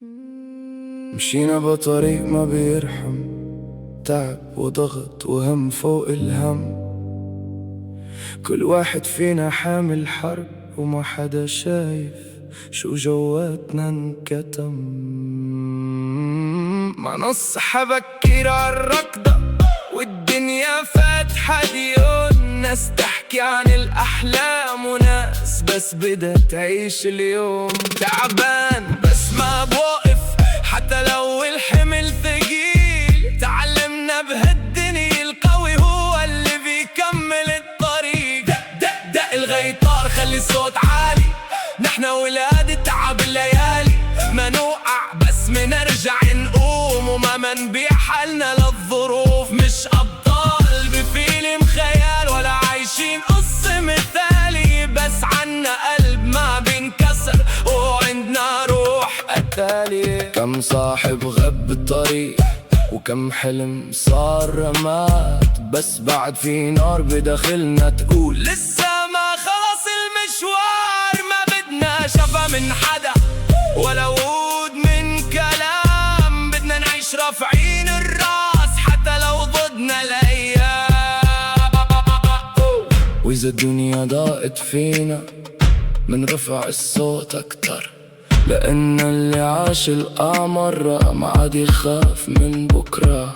مشينا بطريق ما بيرحم، تعب وضغط وهم فوق الهم. كل واحد فينا حامل حرب وما حدا شايف شو جواتنا انكتم. مع نص حبكير عالركضة والدنيا فاتحة ديون، ناس تحكي عن الأحلام وناس بس بدها تعيش اليوم. تعبان بس ما بوقف حتى لو الحمل ثقيل، تعلمنا بهالدنيا القوي هو اللي بيكمل الطريق. دق الغيطار خلي الصوت عالي، نحنا ولاد التعب الليالي، ما نوقع بس منرجع نقوم، وما منبيع حالنا للظروف. مش أبطال بفيلم خيال ولا عايشين قصة مثالي، بس عنا قلب ما بينكسر وعندنا روح قتالي. كم صاحب غب بالطريق وكم حلم صار رماد، بس بعد في نار بداخلنا تقول لسه ما خلص المشوار. ما بدنا شفا من حدا ولا وعود من كلام، بدنا نعيش رافعين الراس حتى لو ضدنا الأيام. وإذا الدنيا ضاقت فينا منرفع الصوت أكتر، لأن اللي عاش القمر ما عاد يخاف من بكرة.